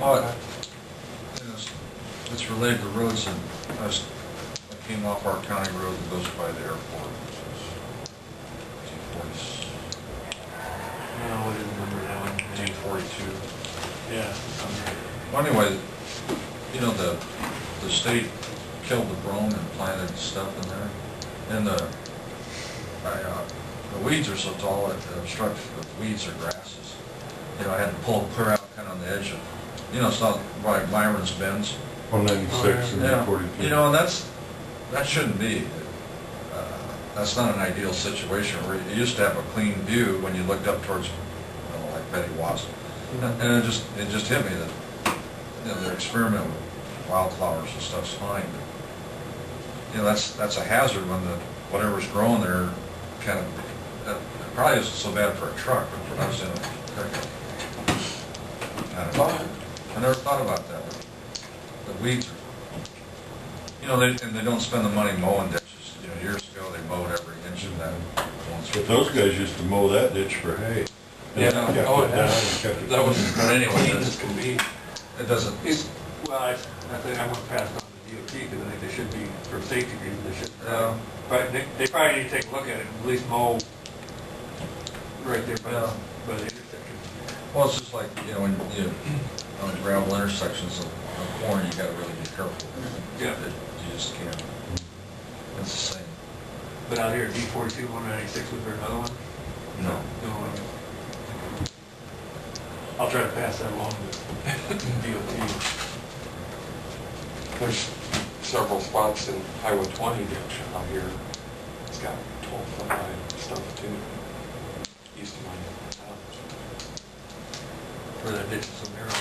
Oh, it's related to roads, and I came off our county road that goes by the airport. T40, No, I didn't remember that one. T42. Yeah. Well, anyway, you know, the state killed the brome and planted stuff in there, and the weeds are so tall it obstructs the weeds or grasses. You know, I had to pull clear out kind of on the edge of, you know, it's not like Myron's Bends. 196 and Yeah, 42. you know, and that shouldn't be. That's not an ideal situation where you used to have a clean view when you looked up towards, you know, like Betty Watson. And it just hit me that, you know, their experiment with wildflowers and stuff's fine. But, you know, that's a hazard when whatever's growing there kind of, it probably isn't so bad for a truck, but for us in a pickup. I don't know. I never thought about that. The weeds are, you know, and they don't spend the money mowing ditches. You know, years ago they mowed every inch of that. But those guys used to mow that ditch for hay. Yeah, Kept oh, it yeah. down and kept it. That was, But anyway, this can be. it doesn't. Well, I think I went past on the DOT because I think they should be, for safety reasons, they should. Yeah. But they probably need to take a look at it, at least mow right there by Yeah. the intersection. Well, it's just like, you know, when you on gravel intersections of corn, you got to really be careful. Yeah. You just can't. It's the same. But out here, D42, 196, was there another one? No. No. I'll try to pass that along to DOT. There's several spots in Highway 20 ditch out here. It's got 12-foot high stuff too, east of my house. Where that ditch is so narrow,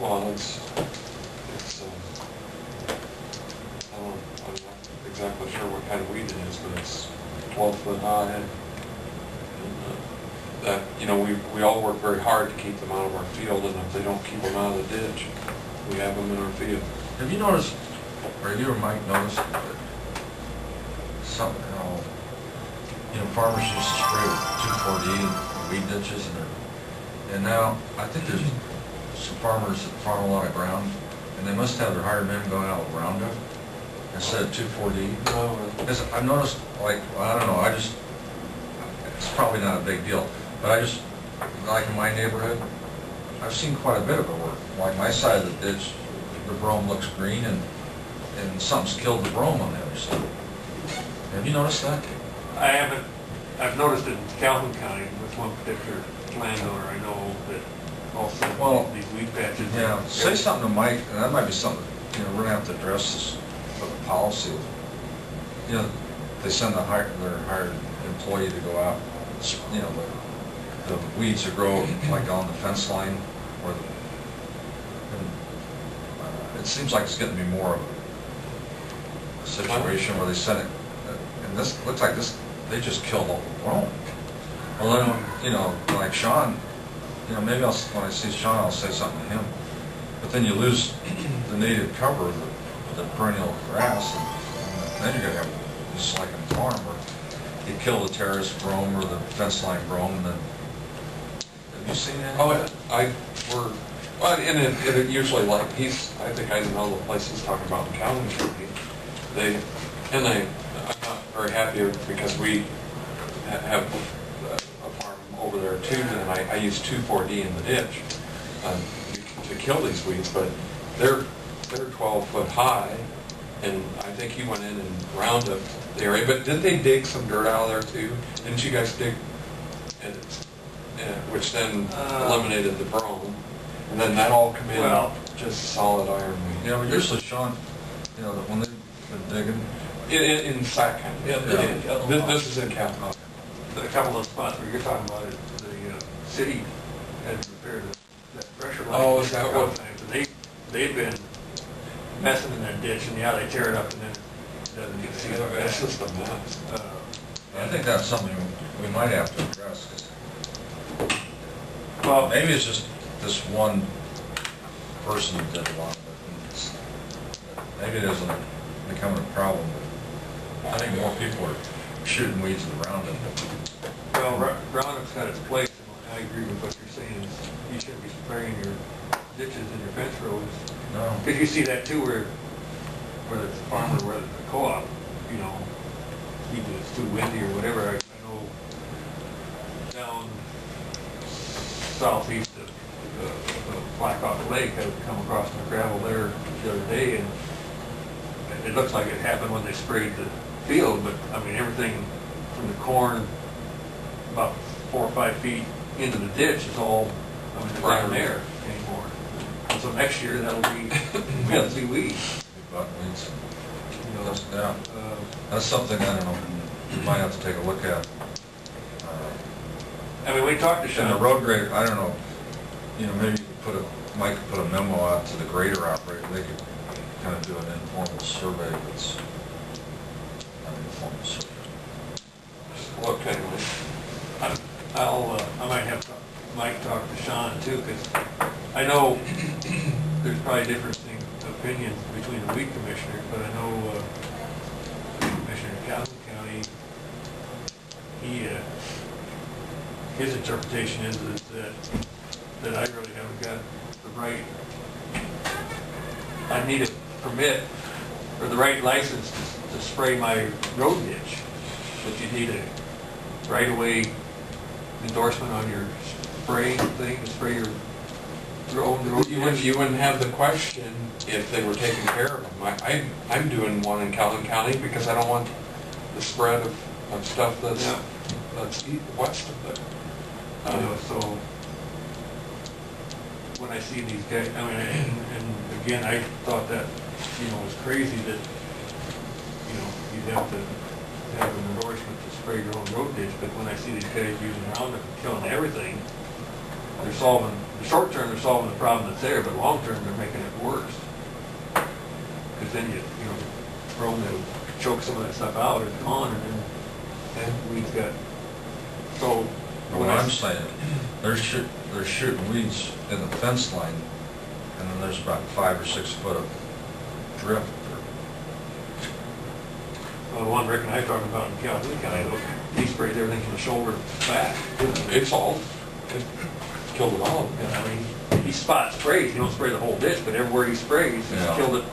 Well, it's I'm not exactly sure what kind of weed it is, but it's 12-foot high. And that, you know, we all work very hard to keep them out of our field, and if they don't keep them out of the ditch, we have them in our field. Have you noticed, or you or Mike noticed, that some, you know, farmers used to spray with 2,4-D in weed ditches, and now I think there's some farmers that farm a lot of ground, and they must have their hired men going out with Roundup instead of 2,4-D. Because I've noticed, like, well, I don't know, it's probably not a big deal, but I just, like in my neighborhood, I've seen quite a bit of it work. Like my side of the ditch, the brome looks green, and something's killed the brome on the other side. Have you noticed that? I haven't. I've noticed it in Calhoun County with one particular landowner I know that also these weed patches. Yeah, say something to Mike, and that might be something, you know, we're gonna have to address this with a policy. You know, they send their hired employee to go out, you know, the weeds that grow like on the fence line, or it seems like it's getting to be more of a situation where they send it, and this looks like this, they just killed all the brome. Well, then, you know, like Sean, you know, maybe when I see Sean, I'll say something to him. But then you lose the native cover of the perennial grass, and then you're gonna have, just like in a farm, where you kill the terrace brome or the fence line brome, and then, have you seen that? Oh, and it usually, like, I think I know the place he's talking about in Calhoun County. I'm not very happy because we have a farm over there too, and I use 2,4-D in the ditch to kill these weeds, but they're 12-foot high, and I think he went in and rounded the area. But didn't they dig some dirt out of there too? Didn't you guys dig? Which then eliminated the brome, and then that all come in just solid iron weed. Yeah, but usually Sean, you know, when they've been digging. In Sac County. Yeah. This is in Calhoun. A couple of spots where you're talking about it, the city had repaired that pressure line. Oh, is that what? They've been messing in that ditch, and they tear it up, and then it doesn't get sealed. That's just a mess. I think that's something we might have to address. 'Cause Well, maybe it's just this one person who did a lot of it. Maybe it isn't becoming a problem, but I think more people are shooting weeds with Roundup. Roundup's got its place, and I agree with what you're saying. You you shouldn't be spraying your ditches and your fence rows. No. Because you see that too, where, whether it's a farmer, whether it's a co-op, you know, either it's too windy or whatever. I know down southeast of Blackhawk Lake, I've come across some gravel there the other day, and it looks like it happened when they sprayed the field, but I mean, everything from the corn about 4 or 5 feet into the ditch is all, I mean, it's not there anymore. And so next year, that'll be, we'll see weeds. Buckwheats. You know, Yeah, that's something, I don't know, you might have to take a look at. I mean, we talked to And the Sean. road grader, I don't know, you know, maybe you could Mike could put a memo out to the grader operator, they could kind of do an informal survey that's an informal survey. What kind of, I might have Mike talk to Sean too, because I know there's probably differing opinions between the weed commissioners, but I know Commissioner Calhoun County, his interpretation is that I really haven't got the right, I need a permit or the right license to spray my road ditch, but you need a right-of-way endorsement on your spraying thing, to spray your road. you wouldn't have the question if they were taking care of them. I'm doing one in Calhoun County because I don't want the spread of stuff that's west of it. You know, so when I see these guys, I mean, and again, I thought that, you know, was crazy that, you know, you'd have to have an endorsement to spray your own road ditch, but when I see these guys using Roundup and killing everything, they're solving, the short term, they're solving the problem that's there, but long term, they're making it worse. Because then you know, Rome, they'll choke some of that stuff out, it's gone, and then we've got, so. But what I'm saying, they're shooting weeds in the fence line, and then there's about 5 or 6 foot of drift. Well, the one Rick and I talked about in Calhoun County, he sprays everything from the shoulder back. It killed it all. And I mean, he spot sprays, he don't spray the whole ditch, but everywhere he sprays, he's Yeah. killed it